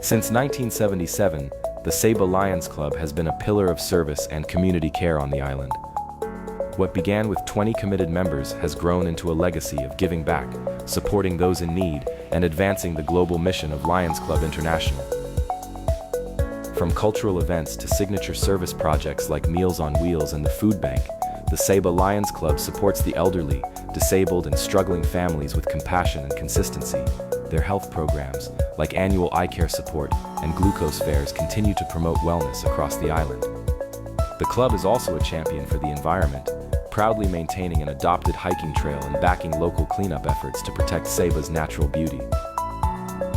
Since 1977, the Saba Lions Club has been a pillar of service and community care on the island. What began with 20 committed members has grown into a legacy of giving back, supporting those in need, and advancing the global mission of Lions Club International. From cultural events to signature service projects like Meals on Wheels and the Food Bank, the Saba Lions Club supports the elderly, disabled, and struggling families with compassion and consistency. Their health programs, like annual eye care support and glucose fairs, continue to promote wellness across the island. The club is also a champion for the environment, proudly maintaining an adopted hiking trail and backing local cleanup efforts to protect Saba's natural beauty.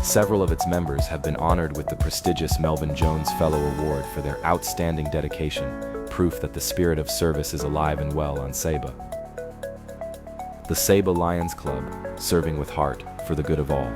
Several of its members have been honored with the prestigious Melvin Jones Fellow Award for their outstanding dedication, proof that the spirit of service is alive and well on Saba. The Saba Lions Club, serving with heart for the good of all.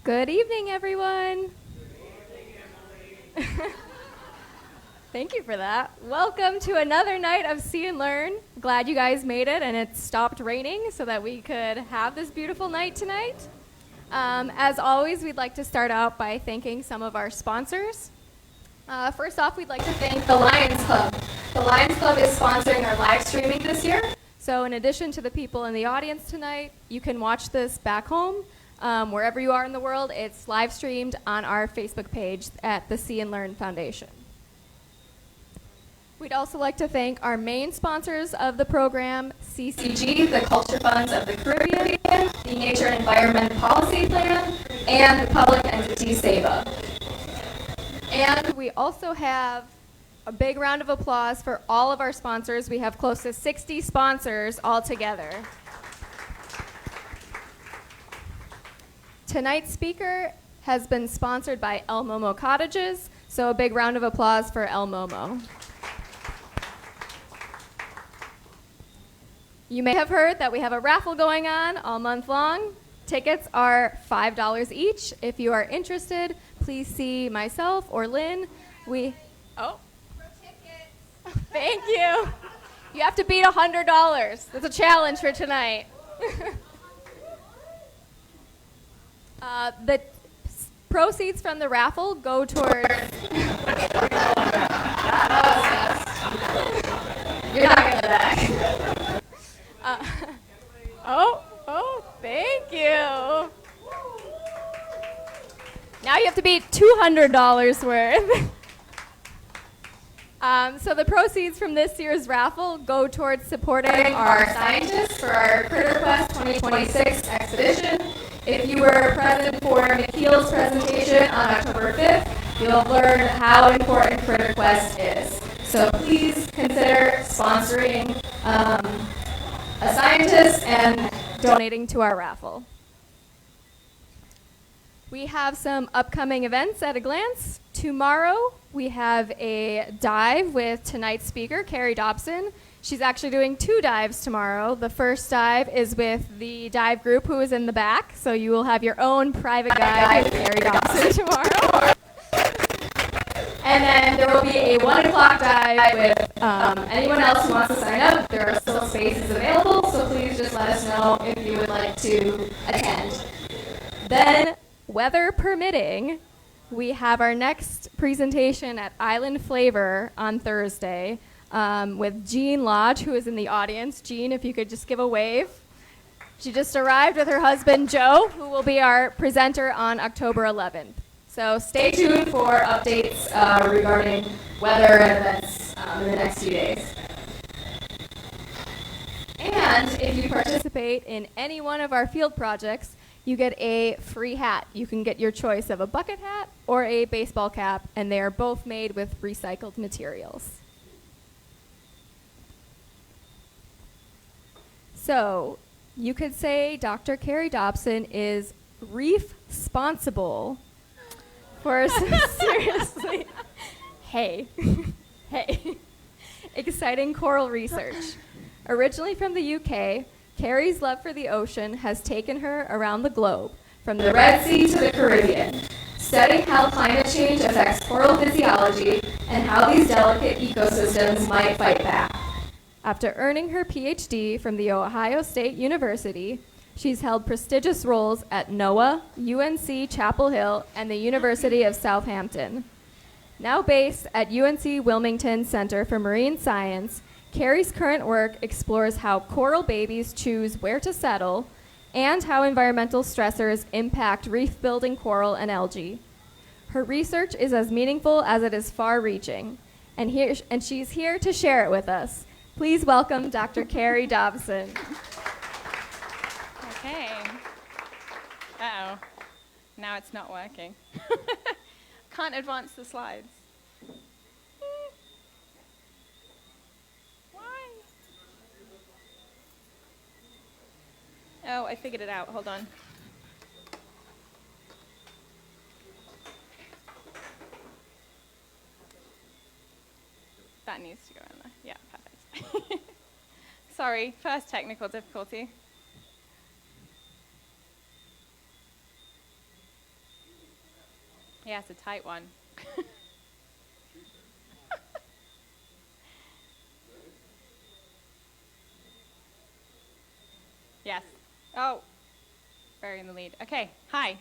Good evening, everyone. Thank you for that. Welcome to another night of See and Learn. Glad you guys made it and it stopped raining so that we could have this beautiful night tonight. As always, we'd like to start out by thanking some of our sponsors. First off, we'd like to thank the Lions Club. The Lions Club is sponsoring our live streaming this year. So in addition to the people in the audience tonight, you can watch this back home. Wherever you are in the world, it's live streamed on our Facebook page at the See and Learn Foundation. We'd also like to thank our main sponsors of the program, CCG, the Culture Funds of the Caribbean, the Nature and Environment Policy Plan, and the public entity SABA. And we also have a big round of applause for all of our sponsors. We have close to 60 sponsors altogether. Tonight's speaker has been sponsored by El Momo Cottages, so a big round of applause for El Momo. You may have heard that we have a raffle going on all month long. Tickets are $5 each. If you are interested, please see myself or Lynn. For tickets. Thank you. You have to beat $100. That's a challenge for tonight. The proceeds from the raffle go towards... You're not going to back. Thank you. Now you have to beat $200 worth. So the proceeds from this year's raffle go towards supporting our scientists for our Critter Quest 2026 expedition. If you were present for Nikhil's presentation on October 5th, you'll learn how important Critter Quest is. So please consider sponsoring a scientist and donating to our raffle. We have some upcoming events at a glance. Tomorrow, we have a dive with tonight's speaker, Kerri Dobson. She's actually doing 2 dives tomorrow. The first dive is with the dive group who is in the back, so you will have your own private dive with Kerri Dobson tomorrow. And then there will be a 1 o'clock dive with anyone else who wants to sign up. There are still spaces available, so please just let us know if you would like to attend. Then, weather permitting, we have our next presentation at Island Flavor on Thursday with Jean Lodge, who is in the audience. Jean, if you could just give a wave. She just arrived with her husband, Joe, who will be our presenter on October 11th. So stay tuned for updates regarding weather and events in the next few days. And if you participate in any one of our field projects, you get a free hat. You can get your choice of a bucket hat or a baseball cap, and they are both made with recycled materials. So you could say Dr. Kerri Dobson is reef-sponsible for seriously, hey, exciting coral research. Originally from the UK, Kerri's love for the ocean has taken her around the globe, from the Red Sea to the Caribbean, studying how climate change affects coral physiology and how these delicate ecosystems might fight back. After earning her PhD from The Ohio State University, she's held prestigious roles at NOAA, UNC Chapel Hill, and the University of Southampton. Now based at UNC Wilmington Center for Marine Science, Kerri's current work explores how coral babies choose where to settle and how environmental stressors impact reef-building coral and algae. Her research is as meaningful as it is far-reaching, and she's here to share it with us. Please welcome Dr. Kerri Dobson. Okay. Uh-oh. Now it's not working. Can't advance the slides. Why? Oh, I figured it out. Hold on. That needs to go in there. Yeah, perfect. Sorry, first technical difficulty. Yeah, it's a tight one. Yes. Oh, very in the lead. Okay, hi.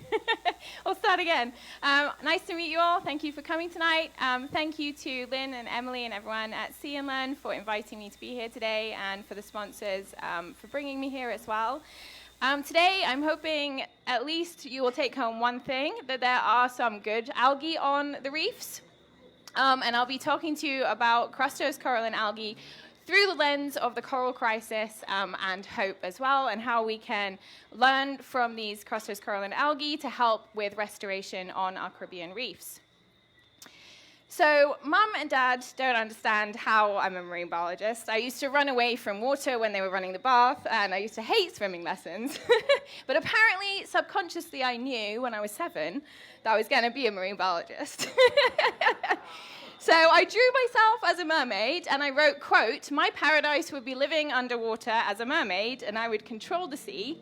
We'll start again. Nice to meet you all. Thank you for coming tonight. Thank you to Lynn and Emily and everyone at See and Learn for inviting me to be here today, and for the sponsors for bringing me here as well. Today, I'm hoping at least you will take home one thing, that there are some good algae on the reefs. And I'll be talking to you about crustose coral and algae through the lens of the coral crisis and hope as well, and how we can learn from these crustose coral and algae to help with restoration on our Caribbean reefs. So Mum and Dad don't understand how I'm a marine biologist. I used to run away from water when they were running the bath, and I used to hate swimming lessons. But apparently, subconsciously, I knew when I was 7 that I was going to be a marine biologist. So I drew myself as a mermaid, and I wrote, quote, "My paradise would be living underwater as a mermaid, and I would control the sea.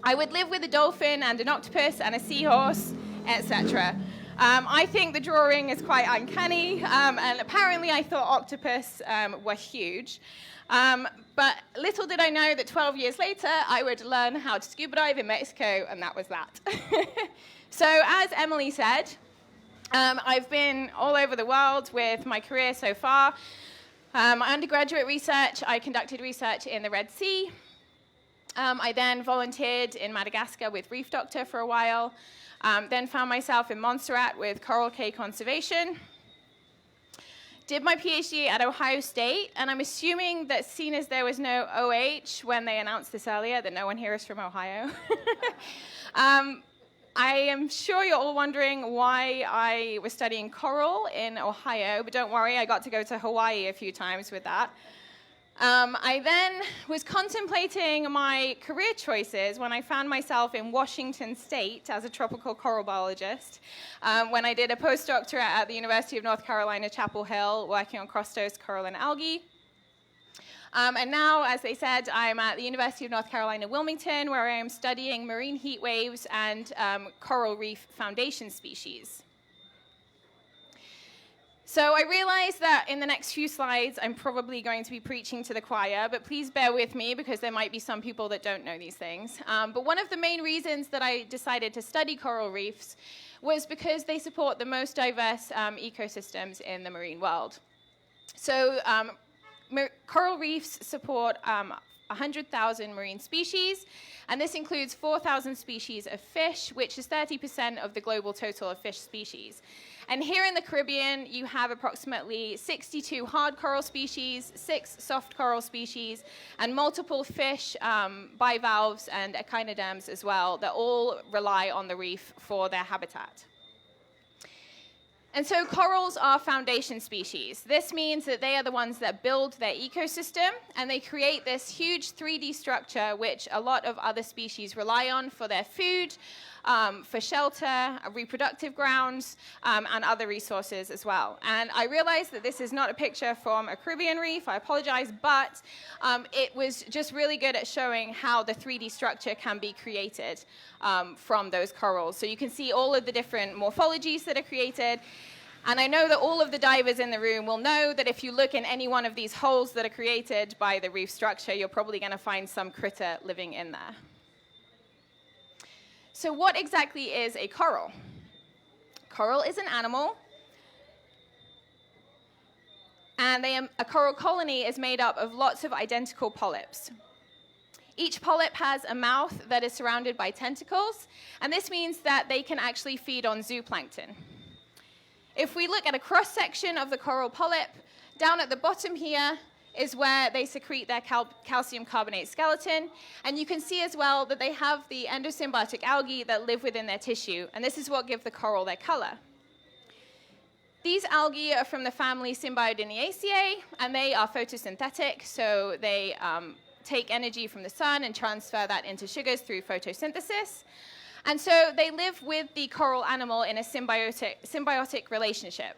I would live with a dolphin and an octopus and a seahorse, etc." I think the drawing is quite uncanny, and apparently I thought octopus were huge. But little did I know that 12 years later, I would learn how to scuba dive in Mexico, and that was that. So as Emily said, I've been all over the world with my career so far. My undergraduate research, I conducted research in the Red Sea. I then volunteered in Madagascar with Reef Doctor for a while. Then found myself in Montserrat with Coral Cay Conservation. Did my PhD at Ohio State, and I'm assuming that seeing as there was no OH when they announced this earlier, that no one here is from Ohio. I am sure you're all wondering why I was studying coral in Ohio, but don't worry, I got to go to Hawaii a few times with that. I then was contemplating my career choices when I found myself in Washington State as a tropical coral biologist, when I did a postdoctorate at the University of North Carolina, Chapel Hill, working on crustose coral and algae. And now, as they said, I'm at the University of North Carolina, Wilmington, where I am studying marine heat waves and coral reef foundation species. So I realize that in the next few slides, I'm probably going to be preaching to the choir, but please bear with me because there might be some people that don't know these things. But one of the main reasons that I decided to study coral reefs was because they support the most diverse ecosystems in the marine world. So Coral reefs support 100,000 marine species, and this includes 4,000 species of fish, which is 30% of the global total of fish species. And here in the Caribbean, you have approximately 62 hard coral species, 6 soft coral species, and multiple fish, bivalves, and echinoderms as well, that all rely on the reef for their habitat. And so corals are foundation species. This means that they are the ones that build their ecosystem, and they create this huge 3D structure which a lot of other species rely on for their food, for shelter, reproductive grounds, and other resources as well. And I realize that this is not a picture from a Caribbean reef, I apologize, but it was just really good at showing how the 3D structure can be created from those corals. So you can see all of the different morphologies that are created. And I know that all of the divers in the room will know that if you look in any one of these holes that are created by the reef structure, you're probably going to find some critter living in there. So what exactly is a coral? Coral is an animal, and a coral colony is made up of lots of identical polyps. Each polyp has a mouth that is surrounded by tentacles, and this means that they can actually feed on zooplankton. If we look at a cross-section of the coral polyp, down at the bottom here is where they secrete their calcium carbonate skeleton, and you can see as well that they have the endosymbiotic algae that live within their tissue, and this is what gives the coral their color. These algae are from the family Symbiodiniaceae, and they are photosynthetic, so they take energy from the sun and transfer that into sugars through photosynthesis. And so they live with the coral animal in a symbiotic relationship.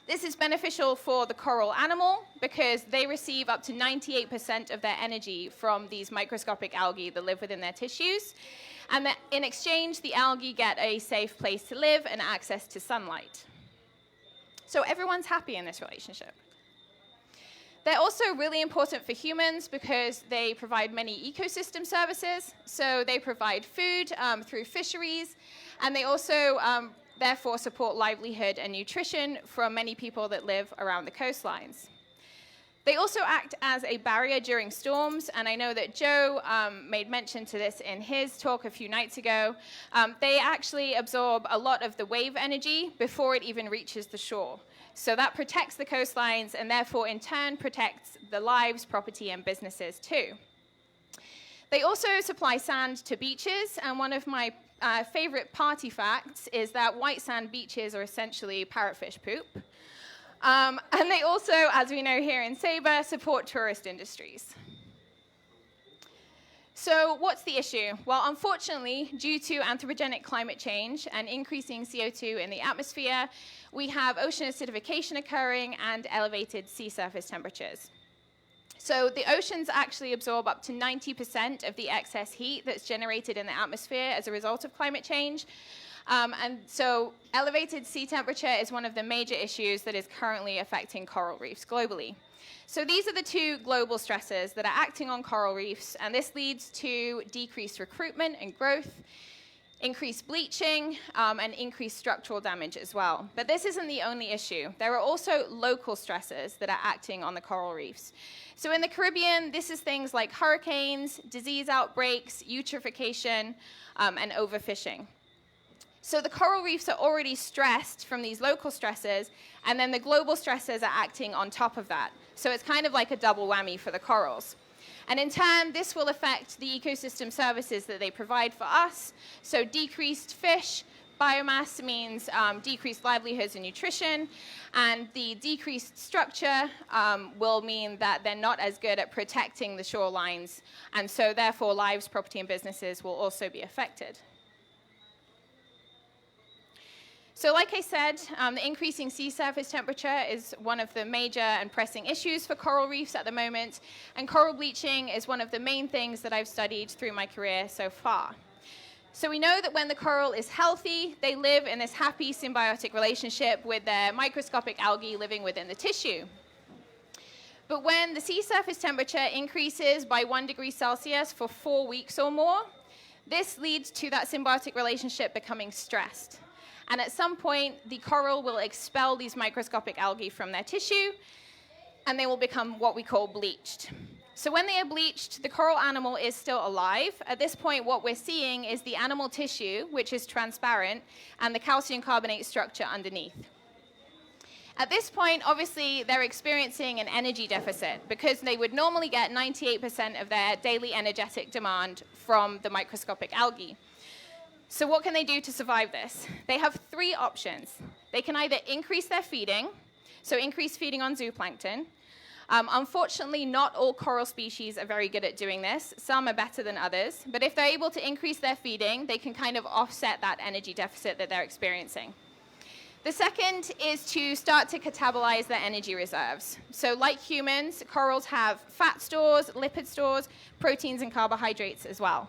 This is beneficial for the coral animal because they receive up to 98% of their energy from these microscopic algae that live within their tissues. And that in exchange, the algae get a safe place to live and access to sunlight. So everyone's happy in this relationship. They're also really important for humans because they provide many ecosystem services. So they provide food through fisheries, and they also therefore support livelihood and nutrition for many people that live around the coastlines. They also act as a barrier during storms, and I know that Joe made mention to this in his talk a few nights ago. They actually absorb a lot of the wave energy before it even reaches the shore. So that protects the coastlines and therefore in turn protects the lives, property, and businesses too. They also supply sand to beaches, and one of my favorite party facts is that white sand beaches are essentially parrotfish poop. And they also, as we know here in Sabre, support tourist industries. So what's the issue? Well, unfortunately, due to anthropogenic climate change and increasing CO2 in the atmosphere, we have ocean acidification occurring and elevated sea surface temperatures. So the oceans actually absorb up to 90% of the excess heat that's generated in the atmosphere as a result of climate change. And so elevated sea temperature is one of the major issues that is currently affecting coral reefs globally. So these are the two global stresses that are acting on coral reefs, and this leads to decreased recruitment and growth, increased bleaching, and increased structural damage as well. But this isn't the only issue. There are also local stresses that are acting on the coral reefs. So in the Caribbean, this is things like hurricanes, disease outbreaks, eutrophication, and overfishing. So the coral reefs are already stressed from these local stresses, and then the global stresses are acting on top of that. So it's kind of like a double whammy for the corals. And in turn, this will affect the ecosystem services that they provide for us. So decreased fish biomass means decreased livelihoods and nutrition, and the decreased structure will mean that they're not as good at protecting the shorelines, and so therefore lives, property, and businesses will also be affected. So like I said, the increasing sea surface temperature is one of the major and pressing issues for coral reefs at the moment, and coral bleaching is one of the main things that I've studied through my career so far. So we know that when the coral is healthy, they live in this happy symbiotic relationship with their microscopic algae living within the tissue. But when the sea surface temperature increases by 1 degree Celsius for 4 weeks or more, this leads to that symbiotic relationship becoming stressed. And at some point, the coral will expel these microscopic algae from their tissue, and they will become what we call bleached. So when they are bleached, the coral animal is still alive. At this point, what we're seeing is the animal tissue, which is transparent, and the calcium carbonate structure underneath. At this point, obviously, they're experiencing an energy deficit because they would normally get 98% of their daily energetic demand from the microscopic algae. So what can they do to survive this? They have three options. They can either increase their feeding, so increase feeding on zooplankton. Unfortunately, not all coral species are very good at doing this. Some are better than others. But if they're able to increase their feeding, they can kind of offset that energy deficit that they're experiencing. The second is to start to catabolize their energy reserves. So like humans, corals have fat stores, lipid stores, proteins, and carbohydrates as well.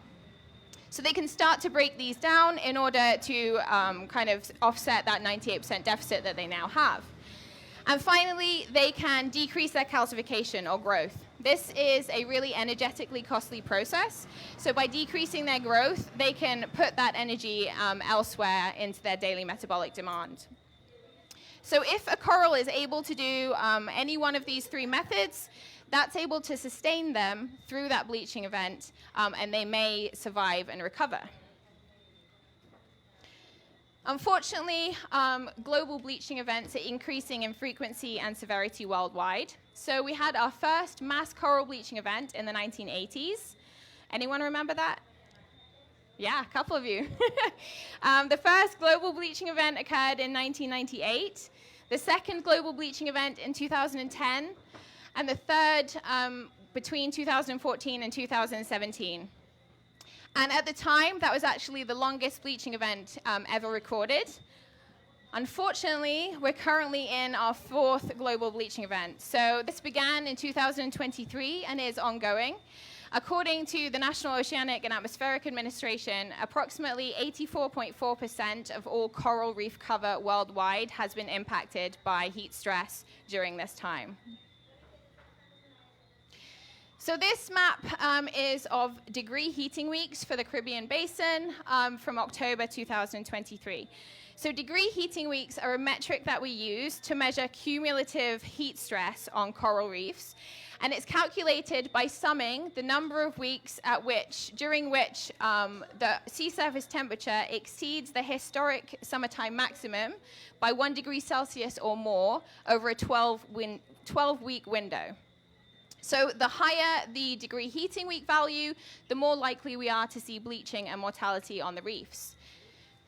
So they can start to break these down in order to kind of offset that 98% deficit that they now have. And finally, they can decrease their calcification or growth. This is a really energetically costly process. So by decreasing their growth, they can put that energy elsewhere into their daily metabolic demand. So if a coral is able to do any one of these three methods, that's able to sustain them through that bleaching event, and they may survive and recover. Unfortunately, global bleaching events are increasing in frequency and severity worldwide. So we had our first mass coral bleaching event in the 1980s. Anyone remember that? Yeah, a couple of you. The first global bleaching event occurred in 1998, the second global bleaching event in 2010, and the third between 2014 and 2017. And at the time, that was actually the longest bleaching event ever recorded. Unfortunately, we're currently in our fourth global bleaching event. So this began in 2023 and is ongoing. According to the National Oceanic and Atmospheric Administration, approximately 84.4% of all coral reef cover worldwide has been impacted by heat stress during this time. So this map is of degree heating weeks for the Caribbean Basin from October 2023. So degree heating weeks are a metric that we use to measure cumulative heat stress on coral reefs. And it's calculated by summing the number of weeks during which the sea surface temperature exceeds the historic summertime maximum by 1 degree Celsius or more over a 12-week window. So the higher the degree heating week value, the more likely we are to see bleaching and mortality on the reefs.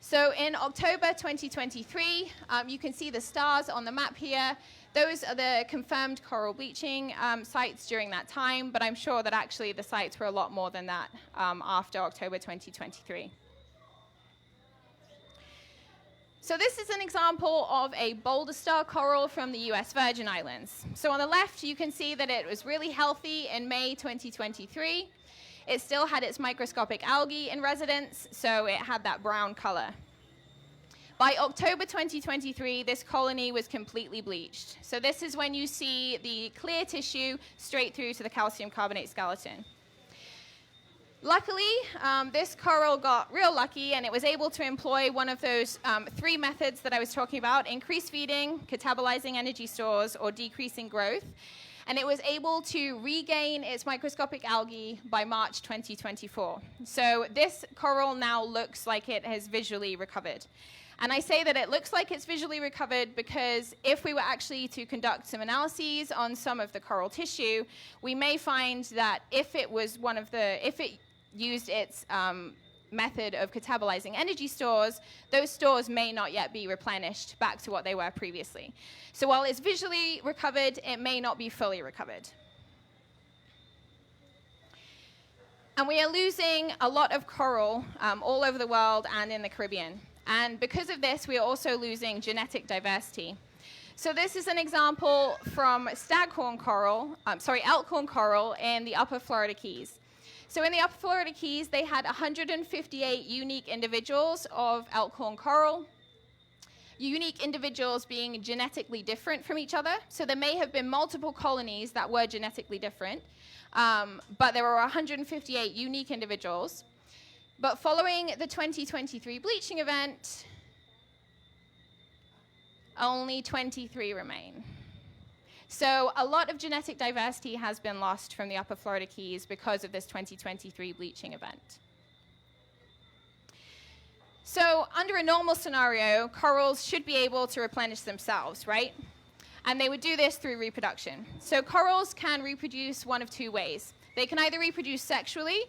So in October 2023, you can see the stars on the map here. Those are the confirmed coral bleaching sites during that time, but I'm sure that actually the sites were a lot more than that after October 2023. So this is an example of a boulder star coral from the US Virgin Islands. So on the left, you can see that it was really healthy in May 2023. It still had its microscopic algae in residence, so it had that brown color. By October 2023, this colony was completely bleached. So this is when you see the clear tissue straight through to the calcium carbonate skeleton. Luckily, this coral got real lucky, and it was able to employ one of those three methods that I was talking about: increased feeding, catabolizing energy stores, or decreasing growth. And it was able to regain its microscopic algae by March 2024. So this coral now looks like it has visually recovered. And I say that it looks like it's visually recovered because if we were actually to conduct some analyses on some of the coral tissue, we may find that if it used its method of catabolizing energy stores, those stores may not yet be replenished back to what they were previously. So while it's visually recovered, it may not be fully recovered. And we are losing a lot of coral all over the world and in the Caribbean. And because of this, we are also losing genetic diversity. So this is an example from elkhorn coral in the Upper Florida Keys. So in the Upper Florida Keys, they had 158 unique individuals of elkhorn coral, unique individuals being genetically different from each other. So there may have been multiple colonies that were genetically different, but there were 158 unique individuals. But following the 2023 bleaching event, only 23 remain. So a lot of genetic diversity has been lost from the Upper Florida Keys because of this 2023 bleaching event. So under a normal scenario, corals should be able to replenish themselves, right? And they would do this through reproduction. So corals can reproduce one of two ways. They can either reproduce sexually,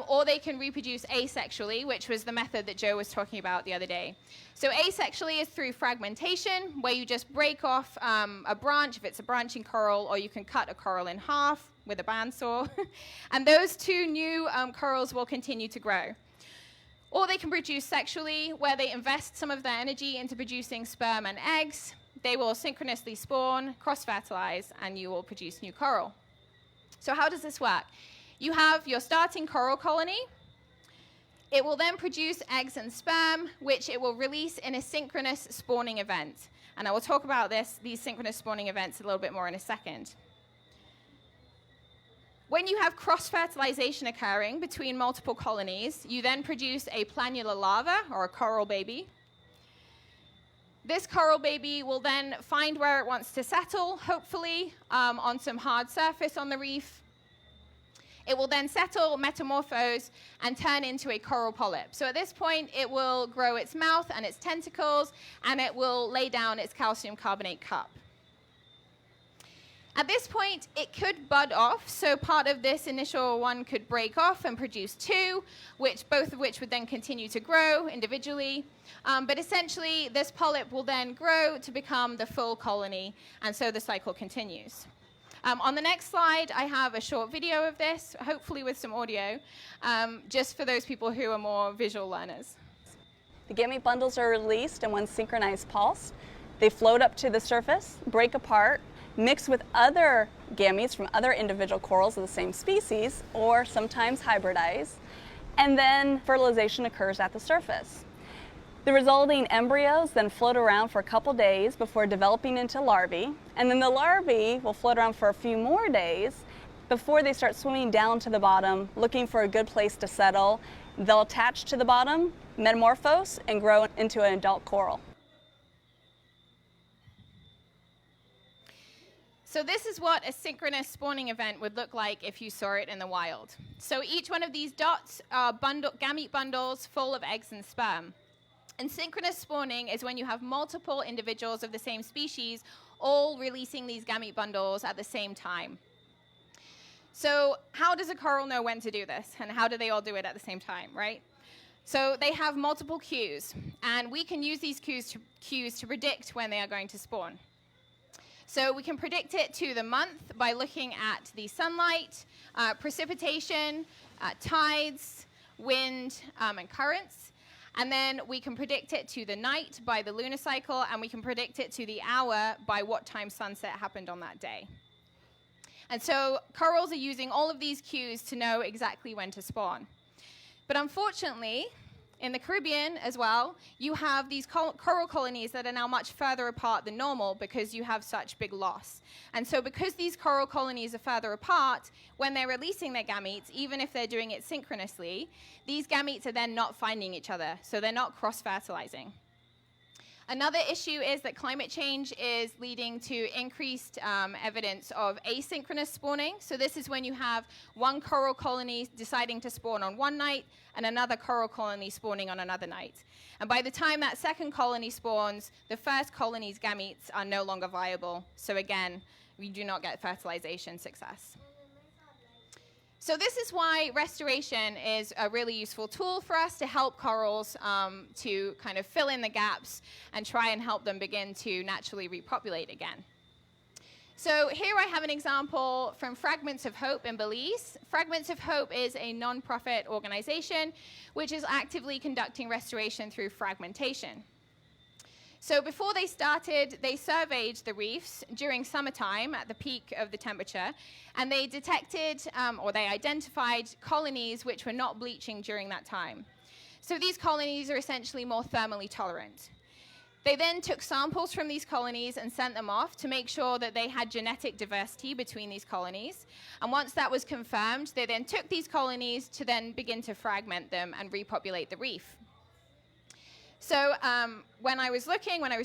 or they can reproduce asexually, which was the method that Joe was talking about the other day. So asexually is through fragmentation, where you just break off a branch, if it's a branching coral, or you can cut a coral in half with a bandsaw. And those two new corals will continue to grow. Or they can produce sexually, where they invest some of their energy into producing sperm and eggs. They will synchronously spawn, cross-fertilize, and you will produce new coral. So how does this work? You have your starting coral colony. It will then produce eggs and sperm, which it will release in a synchronous spawning event. And I will talk about these synchronous spawning events a little bit more in a second. When you have cross-fertilization occurring between multiple colonies, you then produce a planular larva, or a coral baby. This coral baby will then find where it wants to settle, hopefully on some hard surface on the reef. It will then settle, metamorphose, and turn into a coral polyp. So at this point, it will grow its mouth and its tentacles, and it will lay down its calcium carbonate cup. At this point, it could bud off, so part of this initial one could break off and produce two, both of which would then continue to grow individually. But essentially, this polyp will then grow to become the full colony, and so the cycle continues. On the next slide, I have a short video of this, hopefully with some audio, just for those people who are more visual learners. The gamete bundles are released in one synchronized pulse. They float up to the surface, break apart, mix with other gametes from other individual corals of the same species, or sometimes hybridize, and then fertilization occurs at the surface. The resulting embryos then float around for a couple days before developing into larvae, and then the larvae will float around for a few more days before they start swimming down to the bottom, looking for a good place to settle. They'll attach to the bottom, metamorphose, and grow into an adult coral. So this is what a synchronous spawning event would look like if you saw it in the wild. So each one of these dots are gamete bundles full of eggs and sperm. And synchronous spawning is when you have multiple individuals of the same species all releasing these gamete bundles at the same time. So how does a coral know when to do this? And how do they all do it at the same time, right? So they have multiple cues. And we can use these cues to predict when they are going to spawn. So we can predict it to the month by looking at the sunlight, precipitation, tides, wind, and currents. And then we can predict it to the night by the lunar cycle, and we can predict it to the hour by what time sunset happened on that day. And so corals are using all of these cues to know exactly when to spawn. But unfortunately, in the Caribbean as well, you have these coral colonies that are now much further apart than normal because you have such big loss. And so because these coral colonies are further apart, when they're releasing their gametes, even if they're doing it synchronously, these gametes are then not finding each other, so they're not cross-fertilizing. Another issue is that climate change is leading to increased evidence of asynchronous spawning. So this is when you have one coral colony deciding to spawn on one night and another coral colony spawning on another night. And by the time that second colony spawns, the first colony's gametes are no longer viable. So again, we do not get fertilization success. So this is why restoration is a really useful tool for us to help corals to kind of fill in the gaps and try and help them begin to naturally repopulate again. So here I have an example from Fragments of Hope in Belize. Fragments of Hope is a non-profit organization which is actively conducting restoration through fragmentation. So before they started, they surveyed the reefs during summertime at the peak of the temperature, and they detected or they identified colonies which were not bleaching during that time. So these colonies are essentially more thermally tolerant. They then took samples from these colonies and sent them off to make sure that they had genetic diversity between these colonies. And once that was confirmed, they then took these colonies to then begin to fragment them and repopulate the reef. So when I was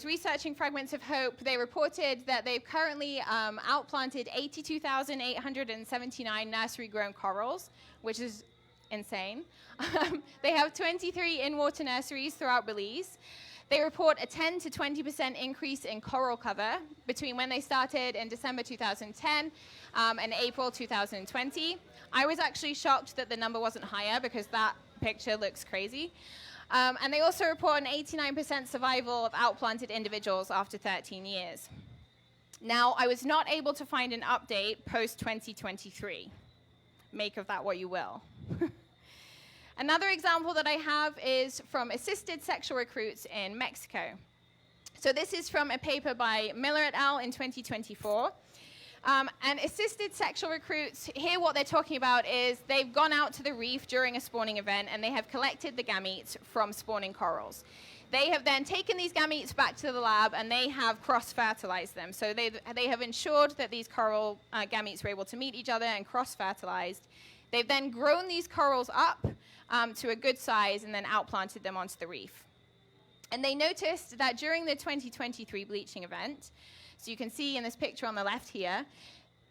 researching Fragments of Hope, they reported that they've currently outplanted 82,879 nursery-grown corals, which is insane. They have 23 in-water nurseries throughout Belize. They report a 10 to 20% increase in coral cover between when they started in December 2010 and April 2020. I was actually shocked that the number wasn't higher because that picture looks crazy. And they also report an 89% survival of outplanted individuals after 13 years. Now, I was not able to find an update post-2023. Make of that what you will. Another example that I have is from assisted sexual recruits in Mexico. So this is from a paper by Miller et al. In 2024. And assisted sexual recruits, here what they're talking about is they've gone out to the reef during a spawning event and they have collected the gametes from spawning corals. They have then taken these gametes back to the lab and they have cross-fertilized them. So they have ensured that these coral gametes were able to meet each other and cross-fertilized. They've then grown these corals up to a good size and then outplanted them onto the reef. And they noticed that during the 2023 bleaching event, so you can see in this picture on the left here,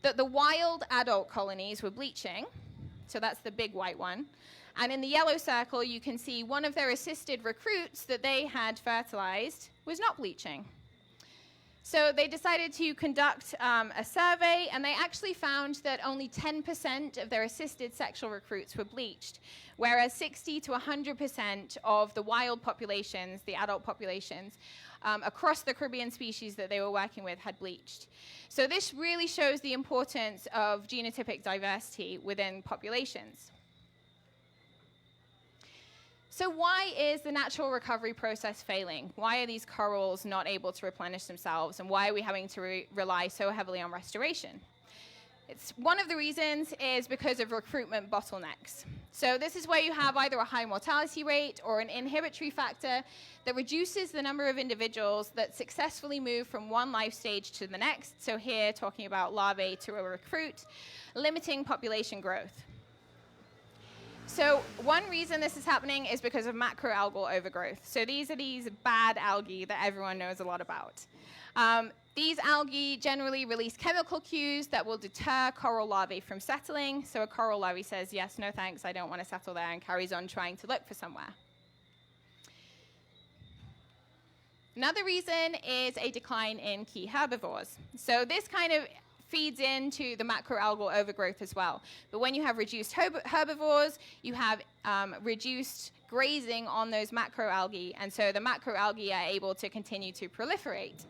that the wild adult colonies were bleaching. So that's the big white one. And in the yellow circle, you can see one of their assisted recruits that they had fertilized was not bleaching. So they decided to conduct a survey, and they actually found that only 10% of their assisted sexual recruits were bleached, whereas 60 to 100% of the wild populations, the adult populations, across the Caribbean species that they were working with had bleached. So this really shows the importance of genotypic diversity within populations. So why is the natural recovery process failing? Why are these corals not able to replenish themselves? And why are we having to rely so heavily on restoration? One of the reasons is because of recruitment bottlenecks. So this is where you have either a high mortality rate or an inhibitory factor that reduces the number of individuals that successfully move from one life stage to the next. So here, talking about larvae to a recruit, limiting population growth. So one reason this is happening is because of macroalgal overgrowth. So these are these bad algae that everyone knows a lot about. These algae generally release chemical cues that will deter coral larvae from settling. So a coral larvae says, yes, no thanks, I don't want to settle there, and carries on trying to look for somewhere. Another reason is a decline in key herbivores. So this kind of feeds into the macroalgal overgrowth as well. But when you have reduced herbivores, you have reduced grazing on those macroalgae, and so the macroalgae are able to continue to proliferate.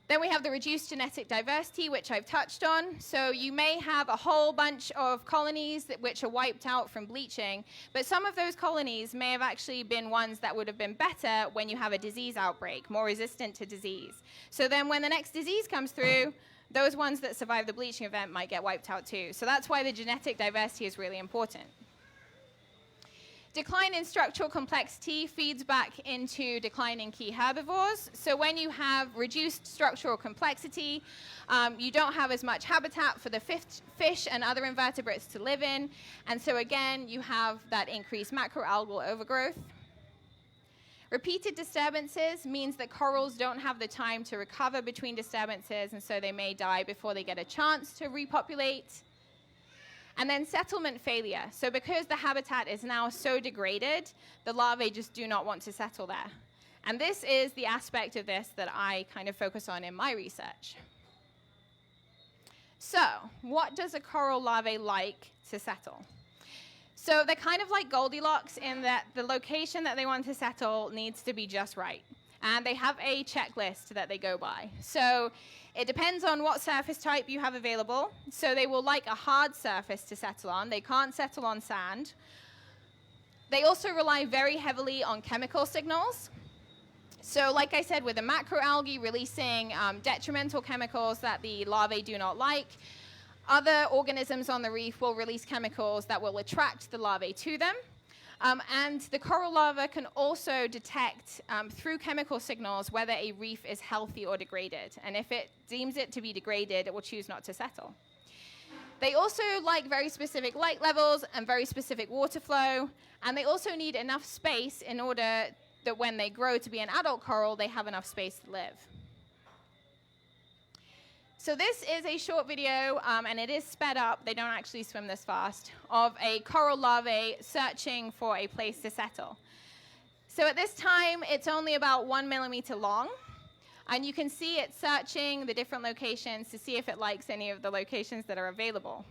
Then we have the reduced genetic diversity, which I've touched on. So you may have a whole bunch of colonies which are wiped out from bleaching, but some of those colonies may have actually been ones that would have been better when you have a disease outbreak, more resistant to disease. So then when the next disease comes through, those ones that survive the bleaching event might get wiped out too. So that's why the genetic diversity is really important. Decline in structural complexity feeds back into declining key herbivores. So when you have reduced structural complexity, you don't have as much habitat for the fish and other invertebrates to live in. And so again, you have that increased macroalgal overgrowth. Repeated disturbances means that corals don't have the time to recover between disturbances, and so they may die before they get a chance to repopulate. And then settlement failure. So because the habitat is now so degraded, the larvae just do not want to settle there. And this is the aspect of this that I kind of focus on in my research. So what does a coral larvae like to settle? So they're kind of like Goldilocks in that the location that they want to settle needs to be just right. And they have a checklist that they go by. So it depends on what surface type you have available. So they will like a hard surface to settle on. They can't settle on sand. They also rely very heavily on chemical signals. So like I said, with the macroalgae releasing detrimental chemicals that the larvae do not like, other organisms on the reef will release chemicals that will attract the larvae to them. And the coral larva can also detect through chemical signals whether a reef is healthy or degraded. And if it deems it to be degraded, it will choose not to settle. They also like very specific light levels and very specific water flow, and they also need enough space in order that when they grow to be an adult coral, they have enough space to live. So this is a short video, and it is sped up, they don't actually swim this fast, of a coral larvae searching for a place to settle. So at this time, it's only about 1 millimeter long, and you can see it searching the different locations to see if it likes any of the locations that are available.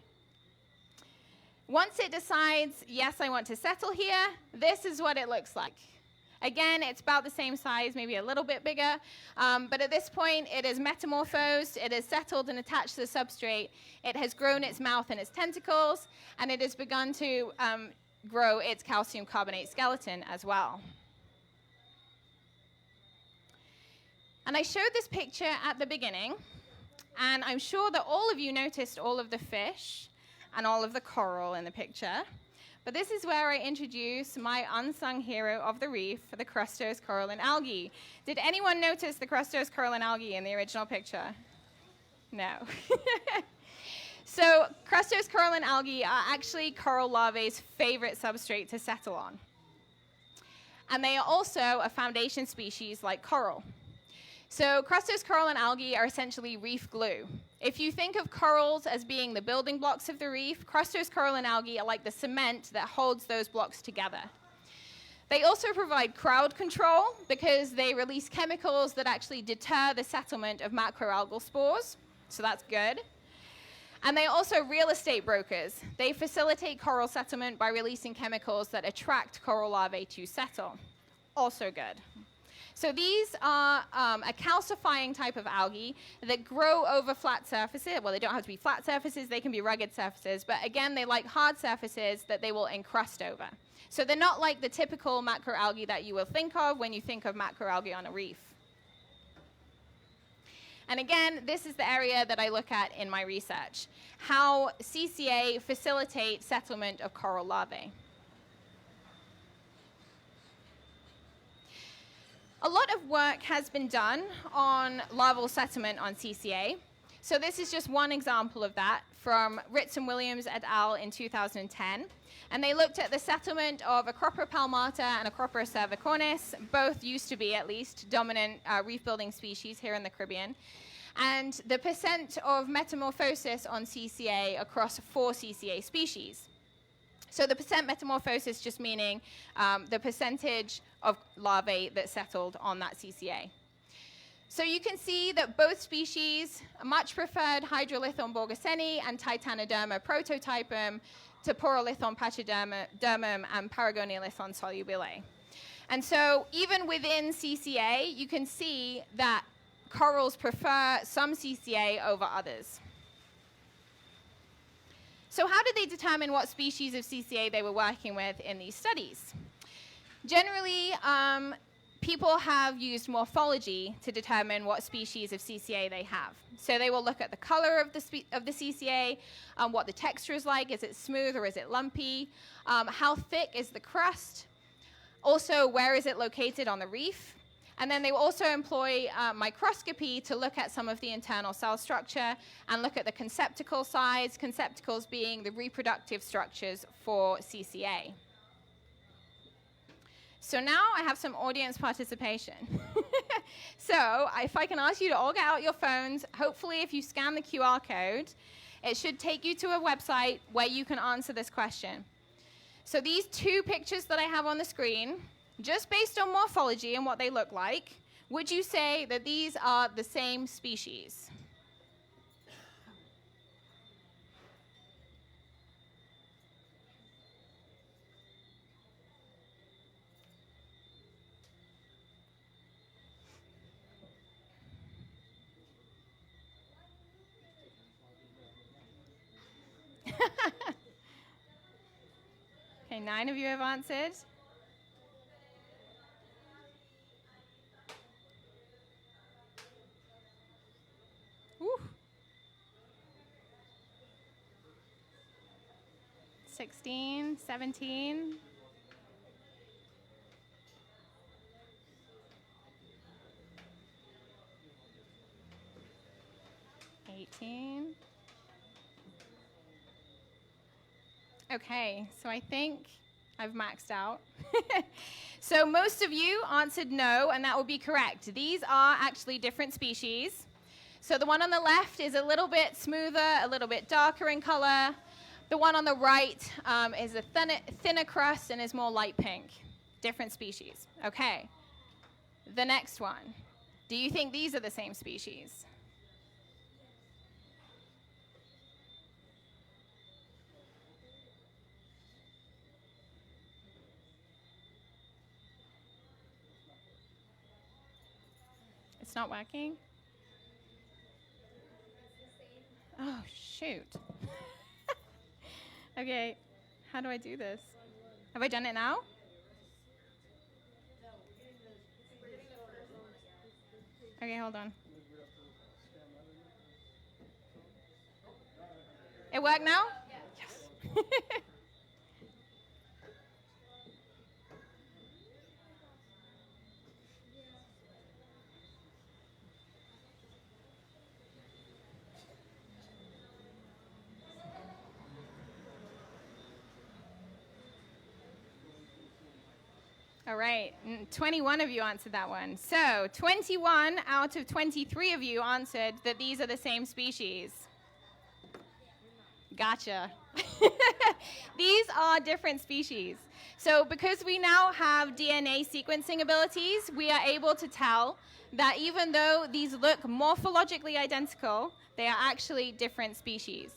Once it decides, yes, I want to settle here, this is what it looks like. Again, it's about the same size, maybe a little bit bigger, but at this point, it is metamorphosed, it is settled and attached to the substrate, it has grown its mouth and its tentacles, and it has begun to grow its calcium carbonate skeleton as well. And I showed this picture at the beginning, and I'm sure that all of you noticed all of the fish and all of the coral in the picture. But this is where I introduce my unsung hero of the reef, the crustose coral and algae. Did anyone notice the crustose coral and algae in the original picture? No. So crustose coral and algae are actually coral larvae's favorite substrate to settle on. And they are also a foundation species like coral. So crustose coral and algae are essentially reef glue. If you think of corals as being the building blocks of the reef, crustose coral and algae are like the cement that holds those blocks together. They also provide crowd control because they release chemicals that actually deter the settlement of macroalgal spores, so that's good. And they are also real estate brokers. They facilitate coral settlement by releasing chemicals that attract coral larvae to settle, also good. So these are a calcifying type of algae that grow over flat surfaces. Well, they don't have to be flat surfaces, they can be rugged surfaces, but again, they like hard surfaces that they will encrust over. So they're not like the typical macroalgae that you will think of when you think of macroalgae on a reef. And again, this is the area that I look at in my research, how CCA facilitates settlement of coral larvae. A lot of work has been done on larval settlement on CCA. So this is just one example of that from Ritz and Williams et al. In 2010. And they looked at the settlement of Acropora palmata and Acropora cervicornis. Both used to be, at least, dominant reef-building species here in the Caribbean. And the percent of metamorphosis on CCA across 4 CCA species. So the percent metamorphosis just meaning the percentage of larvae that settled on that CCA. So you can see that both species much preferred Hydrolithon borgeseni and Titanoderma prototypum to Porolithon pachydermum and Paragoniolithon solubile. And so even within CCA, you can see that corals prefer some CCA over others. So how did they determine what species of CCA they were working with in these studies? Generally, people have used morphology to determine what species of CCA they have. So they will look at the color of the CCA, what the texture is like, is it smooth or is it lumpy, how thick is the crust, also where is it located on the reef, and then they will also employ microscopy to look at some of the internal cell structure and look at the conceptacle size, conceptacles being the reproductive structures for CCA. So now I have some audience participation. So if I can ask you to all get out your phones, hopefully if you scan the QR code, it should take you to a website where you can answer this question. So these 2 pictures that I have on the screen, just based on morphology and what they look like, would you say that these are the same species? Okay, 9 of you have answered. Woo. 16, 17. 18. Okay, so I think I've maxed out. So most of you answered no, and that would be correct. These are actually different species. So the one on the left is a little bit smoother, a little bit darker in color. The one on the right is a thinner crust and is more light pink. Different species. Okay. The next one. Do you think these are the same species? It's not working? Oh, shoot. Okay, how do I do this? Have I done it now? Okay, hold on. It worked now? Yes. All right, 21 of you answered that one. So 21 out of 23 of you answered that these are the same species. Gotcha. These are different species. So because we now have DNA sequencing abilities, we are able to tell that even though these look morphologically identical, they are actually different species.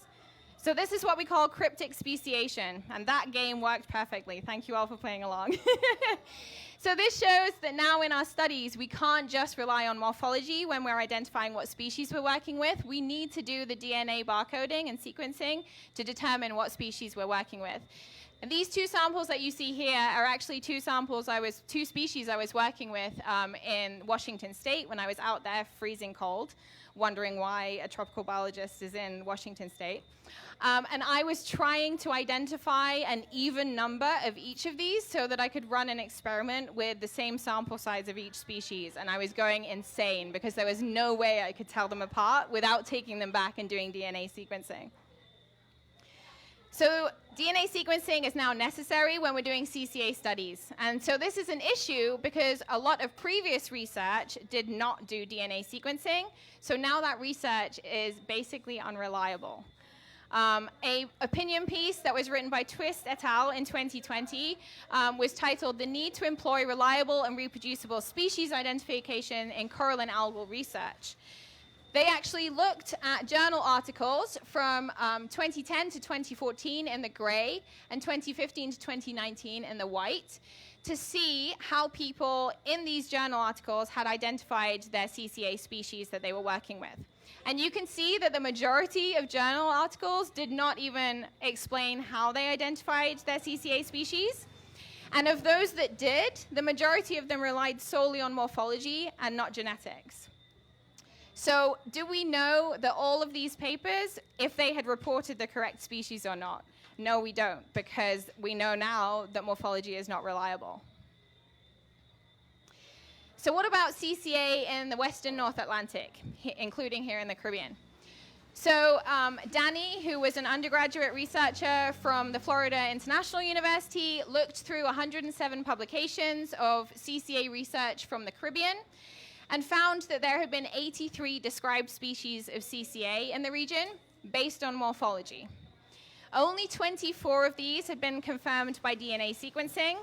So this is what we call cryptic speciation, and that game worked perfectly. Thank you all for playing along. So this shows that now in our studies, we can't just rely on morphology when we're identifying what species we're working with. We need to do the DNA barcoding and sequencing to determine what species we're working with. And these two samples that you see here are actually two species I was working with in Washington State when I was out there freezing cold, wondering why a tropical biologist is in Washington State. And I was trying to identify an even number of each of these so that I could run an experiment with the same sample size of each species. And I was going insane because there was no way I could tell them apart without taking them back and doing DNA sequencing. So DNA sequencing is now necessary when we're doing CCA studies. And so this is an issue because a lot of previous research did not do DNA sequencing. So now that research is basically unreliable. A opinion piece that was written by Twist et al. In 2020 was titled "The Need to Employ Reliable and Reproducible Species Identification in Coral and Algal Research." They actually looked at journal articles from 2010 to 2014 in the gray and 2015 to 2019 in the white to see how people in these journal articles had identified their CCA species that they were working with. And you can see that the majority of journal articles did not even explain how they identified their CCA species. And of those that did, the majority of them relied solely on morphology and not genetics. So do we know that all of these papers, if they had reported the correct species or not? No, we don't, because we know now that morphology is not reliable. So what about CCA in the Western North Atlantic, including here in the Caribbean? So Danny, who was an undergraduate researcher from the Florida International University, looked through 107 publications of CCA research from the Caribbean and found that there had been 83 described species of CCA in the region based on morphology. Only 24 of these had been confirmed by DNA sequencing,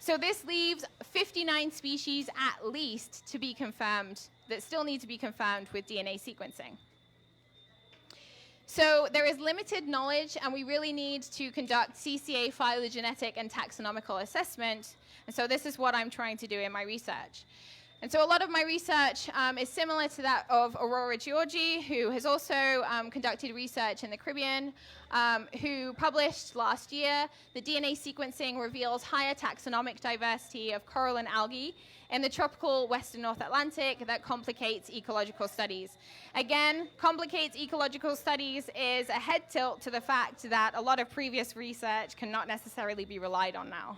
so this leaves 59 species at least to be confirmed that still need to be confirmed with DNA sequencing. So there is limited knowledge, and we really need to conduct CCA phylogenetic and taxonomical assessment, and so this is what I'm trying to do in my research. And so a lot of my research is similar to that of Aurora Georgi, who has also conducted research in the Caribbean, who published last year, the DNA sequencing reveals higher taxonomic diversity of coral and algae in the tropical Western North Atlantic that complicates ecological studies. Again, complicates ecological studies is a head tilt to the fact that a lot of previous research cannot necessarily be relied on now.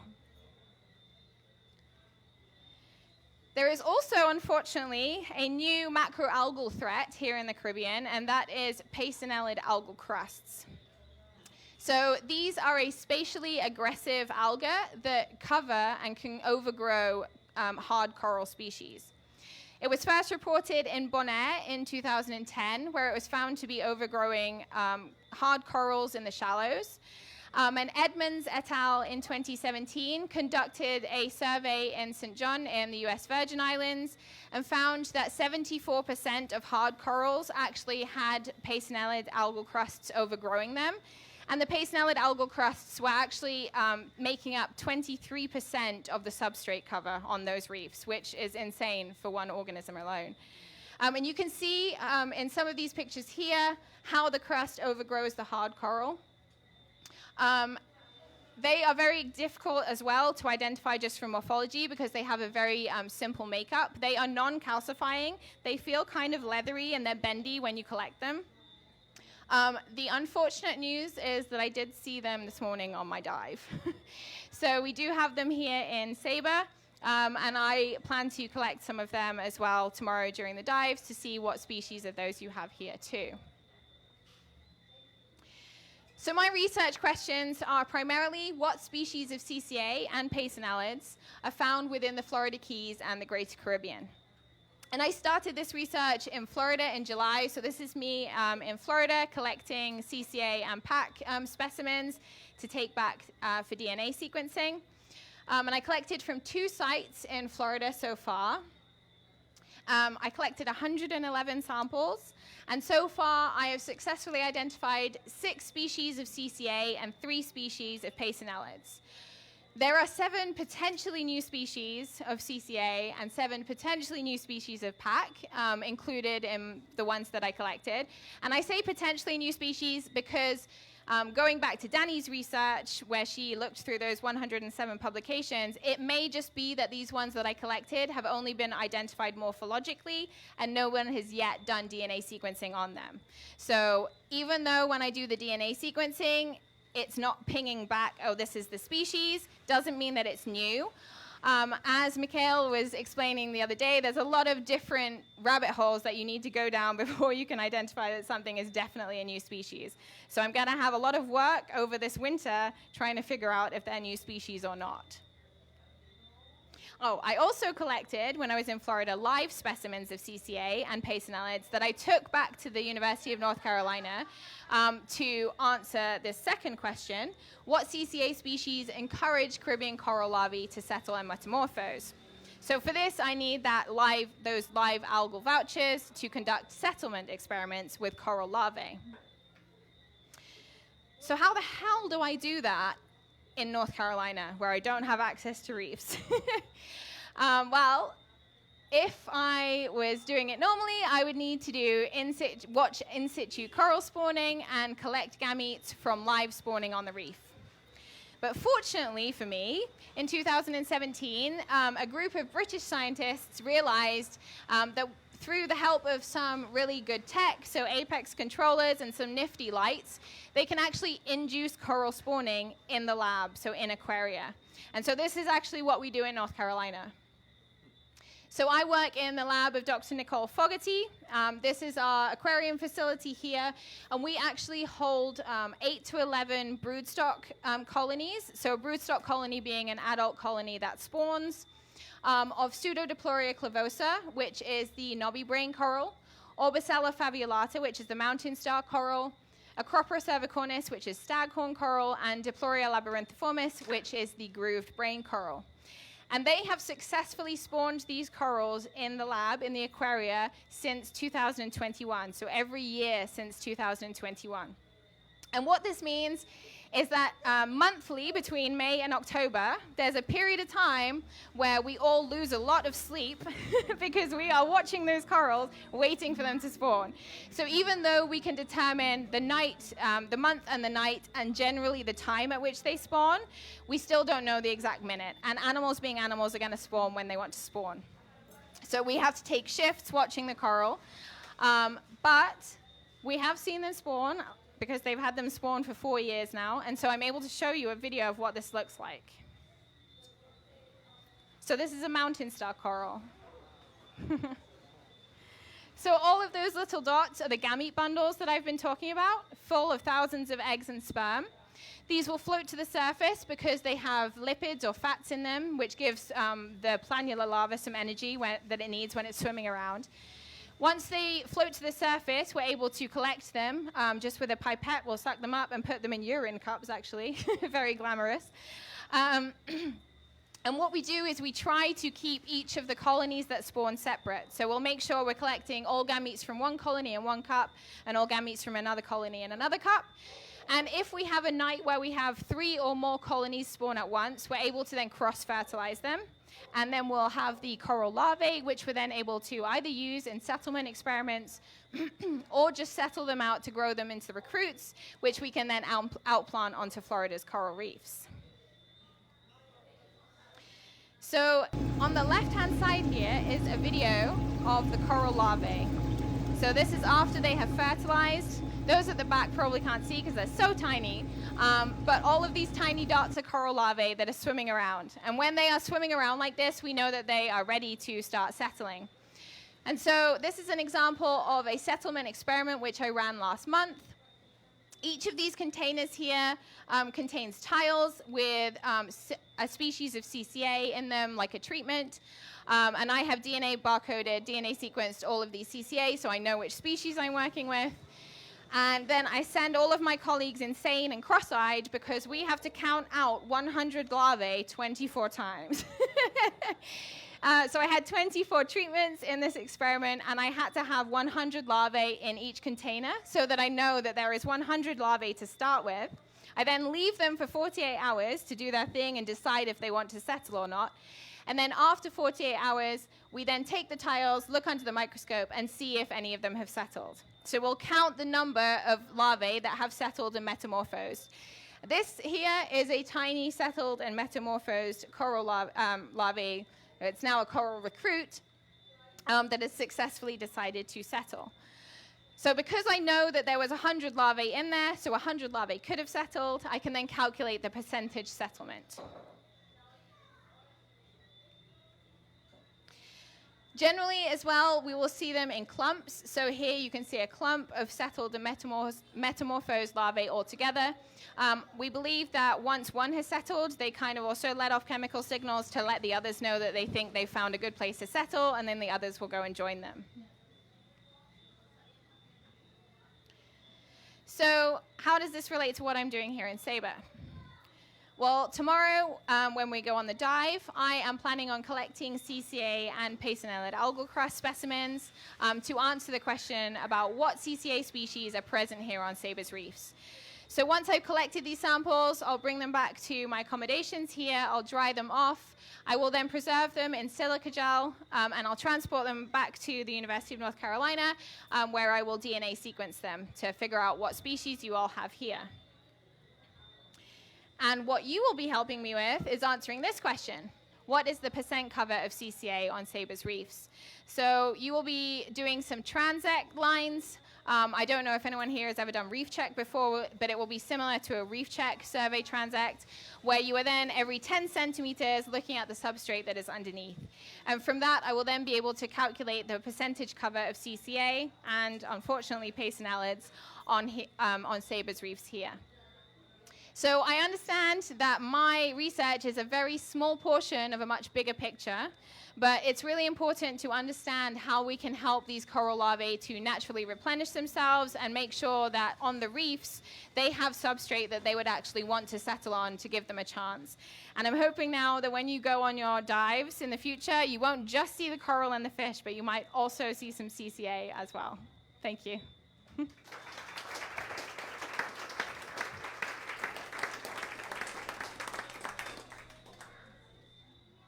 There is also, unfortunately, a new macroalgal threat here in the Caribbean, and that is pasonellid algal crusts. So these are a spatially aggressive alga that cover and can overgrow hard coral species. It was first reported in Bonaire in 2010, where it was found to be overgrowing hard corals in the shallows. And Edmonds et al. In 2017 conducted a survey in St. John in the US Virgin Islands and found that 74% of hard corals actually had pacinellid algal crusts overgrowing them. And the pacinellid algal crusts were actually making up 23% of the substrate cover on those reefs, which is insane for one organism alone. And you can see in some of these pictures here how the crust overgrows the hard coral. They are very difficult as well to identify just from morphology because they have a very simple makeup. They are non-calcifying. They feel kind of leathery and they're bendy when you collect them. The unfortunate news is that I did see them this morning on my dive. So we do have them here in Sabre, and I plan to collect some of them as well tomorrow during the dives to see what species of those you have here too. So my research questions are primarily what species of CCA and pacinellids are found within the Florida Keys and the Greater Caribbean. And I started this research in Florida in July, so this is me in Florida collecting CCA and PAC specimens to take back for DNA sequencing. And I collected from 2 sites in Florida so far. I collected 111 samples, and so far I have successfully identified 6 species of CCA and 3 species of pacinellids. There are 7 potentially new species of CCA and 7 potentially new species of PAC included in the ones that I collected. And I say potentially new species because going back to Danny's research, where she looked through those 107 publications, it may just be that these ones that I collected have only been identified morphologically, and no one has yet done DNA sequencing on them. So even though when I do the DNA sequencing, it's not pinging back, oh, this is the species, doesn't mean that it's new. As Mikhail was explaining the other day, there's a lot of different rabbit holes that you need to go down before you can identify that something is definitely a new species. So I'm going to have a lot of work over this winter trying to figure out if they're new species or not. Oh, I also collected, when I was in Florida, live specimens of CCA and pacinellids that I took back to the University of North Carolina to answer this second question: what CCA species encourage Caribbean coral larvae to settle and metamorphose? So for this, I need those live algal vouchers to conduct settlement experiments with coral larvae. So how the hell do I do that in North Carolina, where I don't have access to reefs? Well, if I was doing it normally, I would need to watch in situ coral spawning and collect gametes from live spawning on the reef. But fortunately for me, in 2017, a group of British scientists realized that through the help of some really good tech, so Apex controllers and some nifty lights, they can actually induce coral spawning in the lab, so in aquaria. And so this is actually what we do in North Carolina. So I work in the lab of Dr. Nicole Fogarty. This is our aquarium facility here, and we actually hold 8 to 11 broodstock colonies. So a broodstock colony being an adult colony that spawns of Pseudodiploria clavosa, which is the knobby brain coral, Orbicella fabulata, which is the mountain star coral, Acropora cervicornis, which is staghorn coral, and Diploria labyrinthiformis, which is the grooved brain coral. And they have successfully spawned these corals in the lab, in the aquaria, since 2021, so every year since 2021. And what this means is that monthly, between May and October, there's a period of time where we all lose a lot of sleep because we are watching those corals, waiting for them to spawn. So even though we can determine the night, the month and the night, and generally the time at which they spawn, we still don't know the exact minute. And animals being animals are going to spawn when they want to spawn. So we have to take shifts watching the coral. But we have seen them spawn, because they've had them spawn for 4 years now, and so I'm able to show you a video of what this looks like. So this is a mountain star coral. So all of those little dots are the gamete bundles that I've been talking about, full of thousands of eggs and sperm. These will float to the surface because they have lipids or fats in them, which gives the planular larva some energy that it needs when it's swimming around. Once they float to the surface, we're able to collect them just with a pipette. We'll suck them up and put them in urine cups, actually. Very glamorous. And what we do is we try to keep each of the colonies that spawn separate. So we'll make sure we're collecting all gametes from one colony in one cup and all gametes from another colony in another cup. And if we have a night where we have 3 or more colonies spawn at once, we're able to then cross-fertilize them. And then we'll have the coral larvae, which we're then able to either use in settlement experiments or just settle them out to grow them into recruits, which we can then outplant onto Florida's coral reefs. So on the left-hand side here is a video of the coral larvae. So this is after they have fertilized. Those at the back probably can't see because they're so tiny, but all of these tiny dots are coral larvae that are swimming around. And when they are swimming around like this, we know that they are ready to start settling. And so this is an example of a settlement experiment which I ran last month. Each of these containers here contains tiles with a species of CCA in them, like a treatment. And I have DNA barcoded, DNA sequenced all of these CCA, so I know which species I'm working with. And then I send all of my colleagues insane and cross-eyed because we have to count out 100 larvae 24 times. So I had 24 treatments in this experiment, and I had to have 100 larvae in each container so that I know that there is 100 larvae to start with. I then leave them for 48 hours to do their thing and decide if they want to settle or not. And then after 48 hours, we then take the tiles, look under the microscope, and see if any of them have settled. So we'll count the number of larvae that have settled and metamorphosed. This here is a tiny settled and metamorphosed coral larvae. It's now a coral recruit that has successfully decided to settle. So because I know that there was 100 larvae in there, so 100 larvae could have settled, I can then calculate the percentage settlement. Generally, as well, we will see them in clumps. So here you can see a clump of settled and metamorphosed larvae all together. We believe that once one has settled, they kind of also let off chemical signals to let the others know that they think they found a good place to settle, and then the others will go and join them. So how does this relate to what I'm doing here in Sabre? Well, tomorrow, when we go on the dive, I am planning on collecting CCA and pacenellid algal crust specimens to answer the question about what CCA species are present here on Sabre's reefs. So once I've collected these samples, I'll bring them back to my accommodations here. I'll dry them off. I will then preserve them in silica gel, and I'll transport them back to the University of North Carolina, where I will DNA sequence them to figure out what species you all have here. And what you will be helping me with is answering this question. What is the percent cover of CCA on Sabre's reefs? So you will be doing some transect lines. I don't know if anyone here has ever done reef check before, but it will be similar to a reef check survey transect, where you are then every 10 centimeters looking at the substrate that is underneath. And from that, I will then be able to calculate the percentage cover of CCA and, unfortunately, pacenellids on Sabre's reefs here. So I understand that my research is a very small portion of a much bigger picture, but it's really important to understand how we can help these coral larvae to naturally replenish themselves and make sure that on the reefs, they have substrate that they would actually want to settle on to give them a chance. And I'm hoping now that when you go on your dives in the future, you won't just see the coral and the fish, but you might also see some CCA as well. Thank you.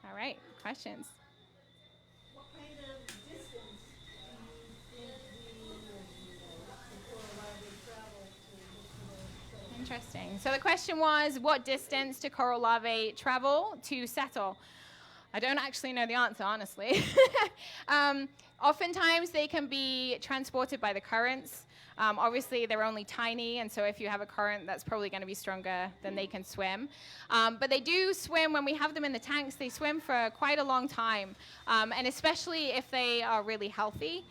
All right, questions? What kind of distance do you think the coral larvae travel to? Interesting. So the question was, what distance do coral larvae travel to settle? I don't actually know the answer, honestly. Oftentimes, they can be transported by the currents. Obviously, they're only tiny, and so if you have a current, that's probably going to be stronger than they can swim. But they do swim, when we have them in the tanks, they swim for quite a long time. And especially if they are really healthy,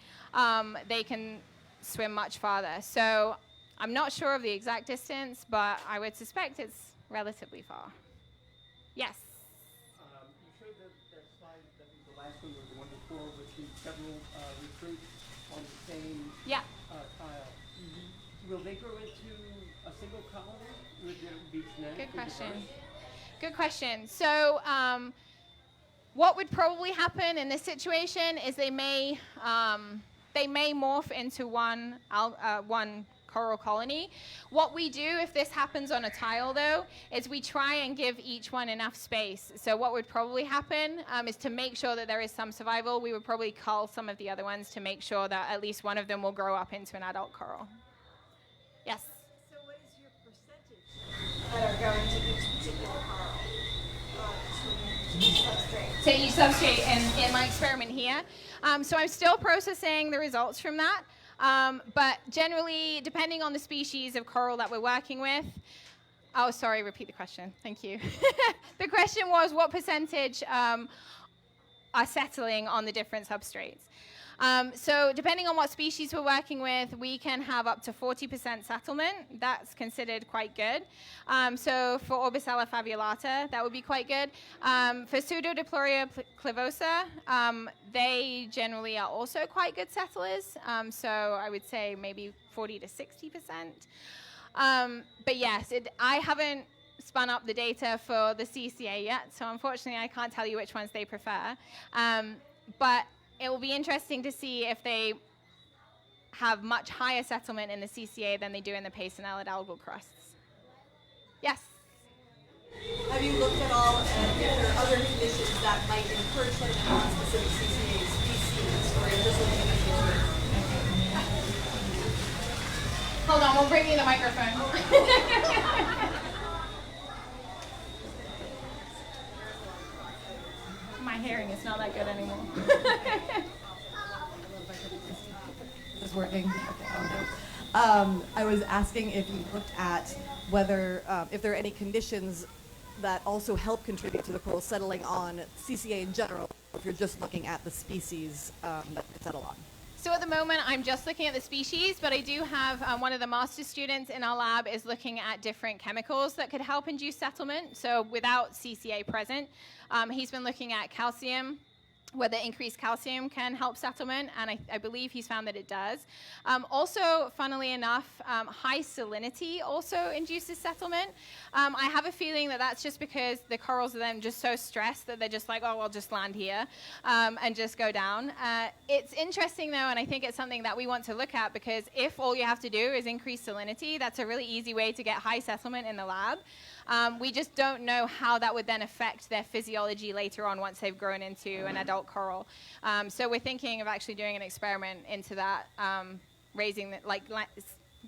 they can swim much farther. So I'm not sure of the exact distance, but I would suspect it's relatively far. Yes? You showed that slide, I think the last one or the one before, with the several recruits on the same tile. Will they grow into a single colony with their beach net? Good question. Good question. So what would probably happen in this situation is they may morph into one coral colony. What we do if this happens on a tile, though, is we try and give each one enough space. So what would probably happen is to make sure that there is some survival, we would probably cull some of the other ones to make sure that at least one of them will grow up into an adult coral. Yes? So what is your percentage that are going to each particular coral? To each substrate? To each substrate in my experiment here. So I'm still processing the results from that. But generally, depending on the species of coral that we're working with, oh, sorry, repeat the question. Thank you. The question was what percentage are settling on the different substrates. So depending on what species we're working with, we can have up to 40% settlement. That's considered quite good. So for Orbicella fabulata, that would be quite good. For Pseudodiploria clivosa, they generally are also quite good settlers. So I would say maybe 40 to 60%. But yes, I haven't spun up the data for the CCA yet, so unfortunately I can't tell you which ones they prefer. But it will be interesting to see if they have much higher settlement in the CCA than they do in the Peyssonella algal crusts. Yes? Have you looked at all if there are other conditions that might encourage settlement on specific CCA species, or you're just looking at the Hold on, we'll bring you the microphone. My hearing is not that good anymore. Is this working? Okay. I was asking if you looked at whether, if there are any conditions that also help contribute to the coral settling on CCA in general, if you're just looking at the species that they settle on. So at the moment, I'm just looking at the species, but I do have one of the master's students in our lab is looking at different chemicals that could help induce settlement. So without CCA present, he's been looking at calcium, whether increased calcium can help settlement, and I believe he's found that it does. Also, funnily enough, high salinity also induces settlement. I have a feeling that that's just because the corals are then just so stressed that they're just like, oh, I'll just land here and just go down. It's interesting, though, and I think it's something that we want to look at, because if all you have to do is increase salinity, that's a really easy way to get high settlement in the lab. We just don't know how that would then affect their physiology later on once they've grown into an adult coral. So we're thinking of actually doing an experiment into that, raising the,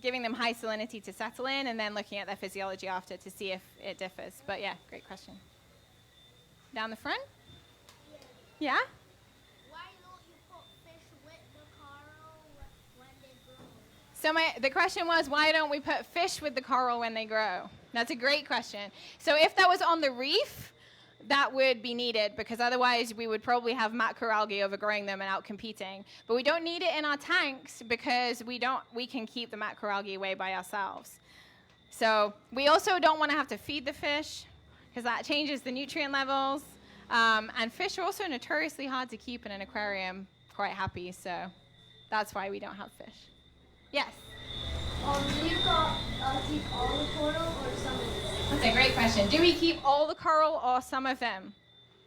giving them high salinity to settle in, and then looking at their physiology after to see if it differs. But yeah, great question. Down the front? Yeah? Why don't you put fish with the coral when they grow? So the question was, why don't we put fish with the coral when they grow? That's a great question. So if that was on the reef, that would be needed, because otherwise we would probably have macroalgae overgrowing them and out competing. But we don't need it in our tanks because we can keep the macroalgae away by ourselves. So we also don't want to have to feed the fish, because that changes the nutrient levels. And fish are also notoriously hard to keep in an aquarium quite happy, so that's why we don't have fish. Yes? Do you keep all the coral or some of it? That's a great question. Do we keep all the coral or some of them?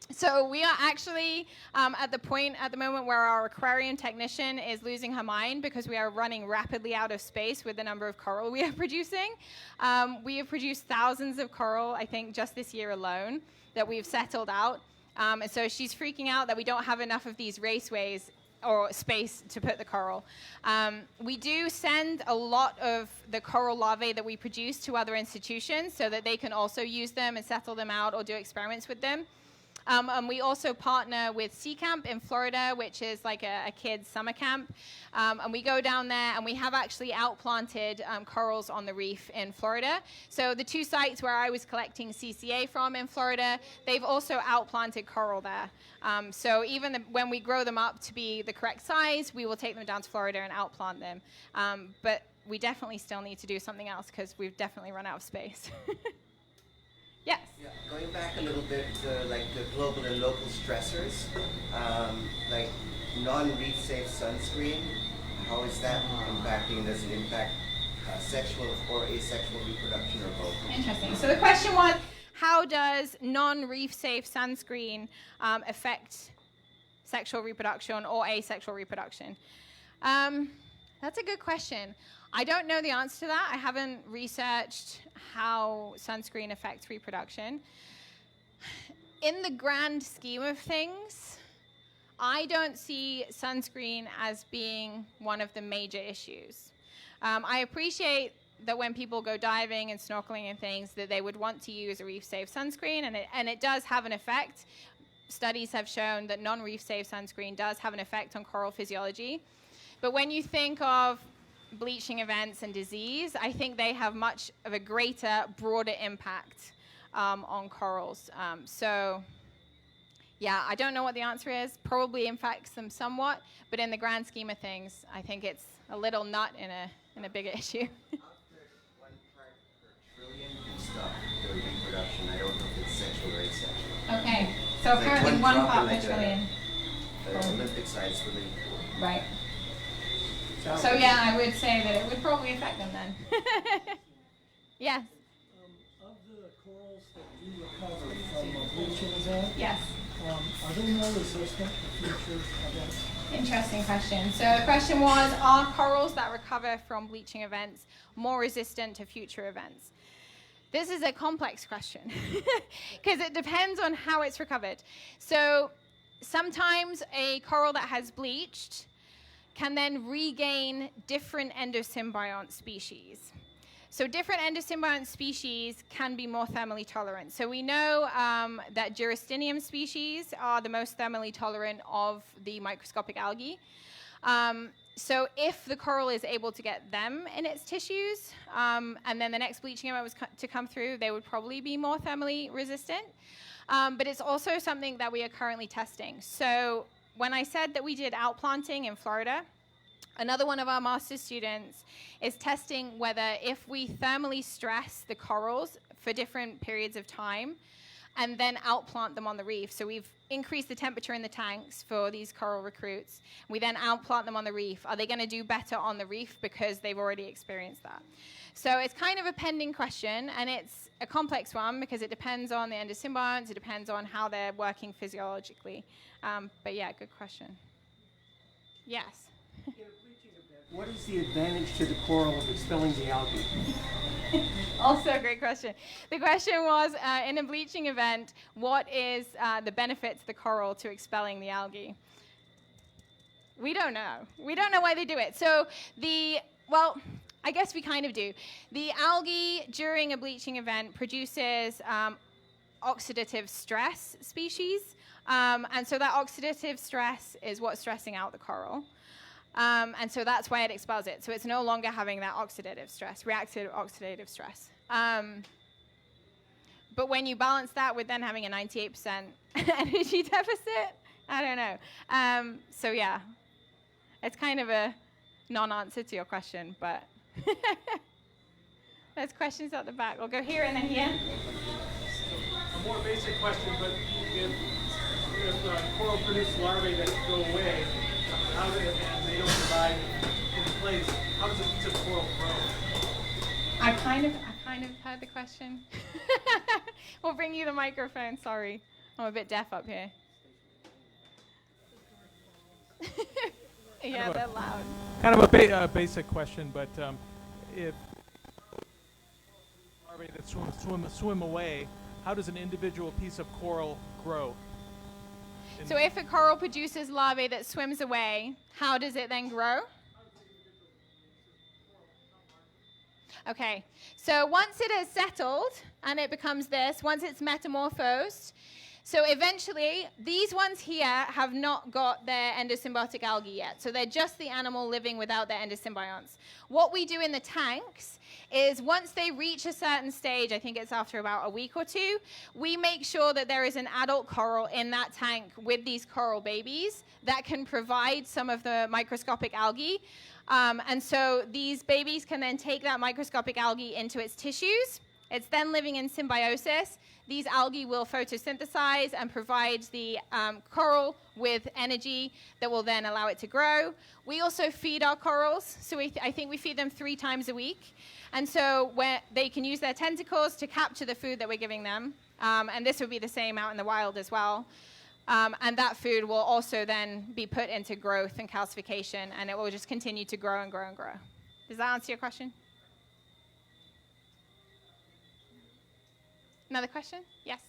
So we are actually at the point at the moment where our aquarium technician is losing her mind, because we are running rapidly out of space with the number of coral we are producing. We have produced thousands of coral, I think, just this year alone, that we've settled out. And so she's freaking out that we don't have enough of these raceways or space to put the coral. We do send a lot of the coral larvae that we produce to other institutions so that they can also use them and settle them out or do experiments with them. And we also partner with Sea Camp in Florida, which is like a kid's summer camp. And we go down there, and we have actually outplanted corals on the reef in Florida. So the two sites where I was collecting CCA from in Florida, they've also outplanted coral there. So even when we grow them up to be the correct size, we will take them down to Florida and outplant them. But we definitely still need to do something else because we've definitely run out of space. Yes. Yeah, going back a little bit to like the global and local stressors, like non-reef safe sunscreen, how is that impacting? Does it impact sexual or asexual reproduction or both? Interesting. So the question was, how does non-reef safe sunscreen affect sexual reproduction or asexual reproduction? That's a good question. I don't know the answer to that. I haven't researched how sunscreen affects reproduction. In the grand scheme of things, I don't see sunscreen as being one of the major issues. I appreciate that when people go diving and snorkeling and things, that they would want to use a reef-safe sunscreen, and it does have an effect. Studies have shown that non-reef safe sunscreen does have an effect on coral physiology. But when you think of bleaching events and disease, I think they have much of a greater, broader impact on corals. So, yeah, I don't know what the answer is. Probably impacts them somewhat, but in the grand scheme of things, I think it's a little nut in a bigger issue. After 1 part per trillion can stop the reproduction. I don't know if it's sexual or asexual. Okay, so Like apparently one 1 drop part in per like trillion. Olympic size swimming pool. Right. So yeah, I would say that it would probably affect them then. Yes. Of the corals that do recover from a bleaching event, Yes. are they more resistant to future events? Interesting question. So the question was, are corals that recover from bleaching events more resistant to future events? This is a complex question because it depends on how it's recovered. So sometimes a coral that has bleached can then regain different endosymbiont species. So different endosymbiont species can be more thermally tolerant. So we know that Durastinium species are the most thermally tolerant of the microscopic algae. So if the coral is able to get them in its tissues, and then the next bleaching event was to come through, they would probably be more thermally resistant. But it's also something that we are currently testing. So when I said that we did outplanting in Florida, another one of our master's students is testing whether if we thermally stress the corals for different periods of time and then outplant them on the reef. So we've increased the temperature in the tanks for these coral recruits. We then outplant them on the reef. Are they going to do better on the reef because they've already experienced that? So it's kind of a pending question, and it's a complex one because it depends on the endosymbionts, it depends on how they're working physiologically. But yeah, good question. Yes? What is the advantage to the coral of expelling the algae? Also a great question. The question was, in a bleaching event, what is the benefit to the coral to expelling the algae? We don't know. We don't know why they do it. So well, I guess we kind of do. The algae during a bleaching event produces oxidative stress species. And so that oxidative stress is what's stressing out the coral. And so that's why it expels it. So it's no longer having that oxidative stress, reactive oxidative stress. But when you balance that with then having a 98% energy deficit, I don't know. So yeah, it's kind of a non-answer to your question, but there's questions at the back. We'll go here and then here. A more basic question, but if coral produce larvae that go away, how do and they don't survive in place, how does a coral grow? I kind of heard the question. We'll bring you the microphone. Sorry, I'm a bit deaf up here. Yeah, they're loud. Kind of a basic question, but if larvae that swim away, how does an individual piece of coral grow? So if a coral produces larvae that swims away, how does it then grow? Okay, so once it has settled and it becomes this, once it's metamorphosed, so eventually these ones here have not got their endosymbiotic algae yet. So they're just the animal living without their endosymbionts. What we do in the tanks is once they reach a certain stage, I think it's after about a week or two, we make sure that there is an adult coral in that tank with these coral babies that can provide some of the microscopic algae. And so these babies can then take that microscopic algae into its tissues. It's then living in symbiosis. These algae will photosynthesize and provide the coral with energy that will then allow it to grow. We also feed our corals. So I think we feed them 3 times a week. And so they can use their tentacles to capture the food that we're giving them. And this would be the same out in the wild as well. And that food will also then be put into growth and calcification, and it will just continue to grow and grow and grow. Does that answer your question? Another question? Yes.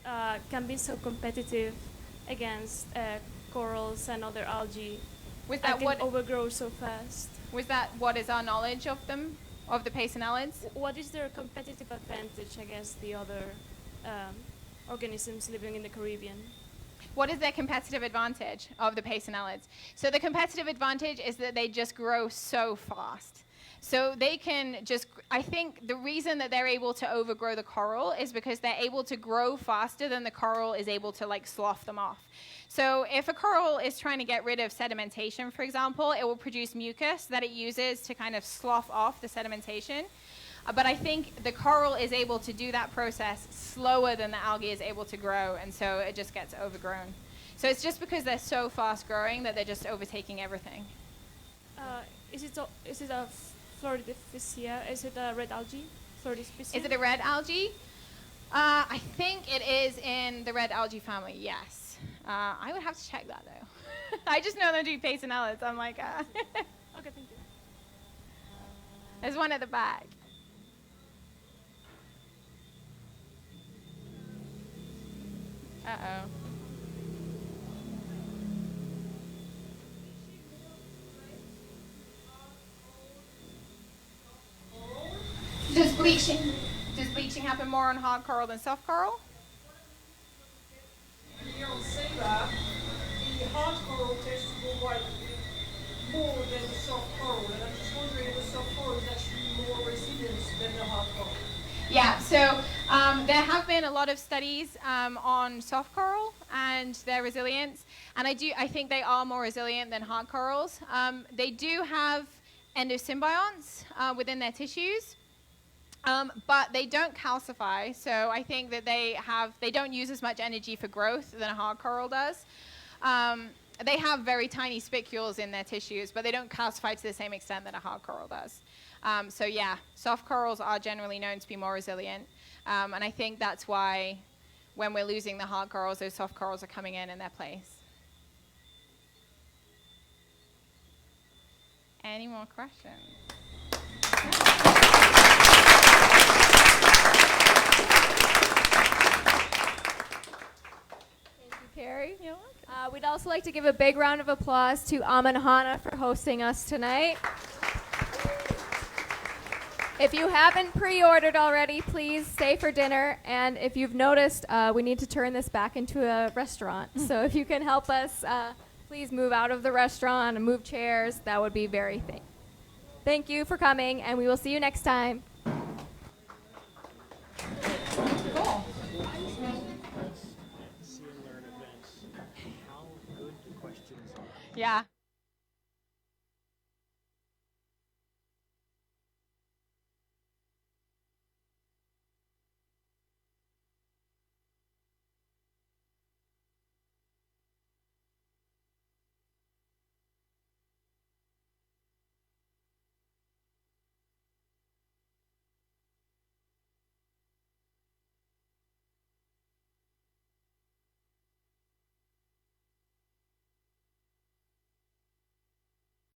That can be so competitive against corals and other algae. Was that what overgrow so fast? Was that what is our knowledge of them, of the pacenellids? What is their competitive advantage against the other organisms living in the Caribbean? What is their competitive advantage of the pacenellids? So the competitive advantage is that they just grow so fast. So they can just, I think the reason that they're able to overgrow the coral is because they're able to grow faster than the coral is able to like slough them off. So if a coral is trying to get rid of sedimentation, for example, it will produce mucus that it uses to kind of slough off the sedimentation. But I think the coral is able to do that process slower than the algae is able to grow, and so it just gets overgrown. So it's just because they're so fast growing that they're just overtaking everything. Is it a Floridificea? Is it a red algae? Floridificea? Is it a red algae? I think it is in the red algae family, yes. I would have to check that, though. I just know they do pacenellids. I'm like, Okay, thank you. There's one at the back. Uh-oh. Does bleaching happen more on hard coral than soft coral? You don't see that. The hard coral tends to go white more than the soft coral, and I'm just wondering if the soft coral is actually more resilient than the hard coral. Yeah, so there have been a lot of studies on soft coral and their resilience, and I think they are more resilient than hard corals. They do have endosymbionts within their tissues, but they don't calcify, so I think that they don't use as much energy for growth than a hard coral does. They have very tiny spicules in their tissues, but they don't calcify to the same extent that a hard coral does. So yeah, soft corals are generally known to be more resilient, and I think that's why when we're losing the hard corals, those soft corals are coming in their place. Any more questions? Thank you, Kerri. We'd also like to give a big round of applause to Aman Hana for hosting us tonight. If you haven't pre-ordered already, please stay for dinner. And if you've noticed, we need to turn this back into a restaurant. So if you can help us, please move out of the restaurant and move chairs. That would be very Thank you for coming, and we will see you next time. Cool. See and learn events. How good the questions are. Yeah.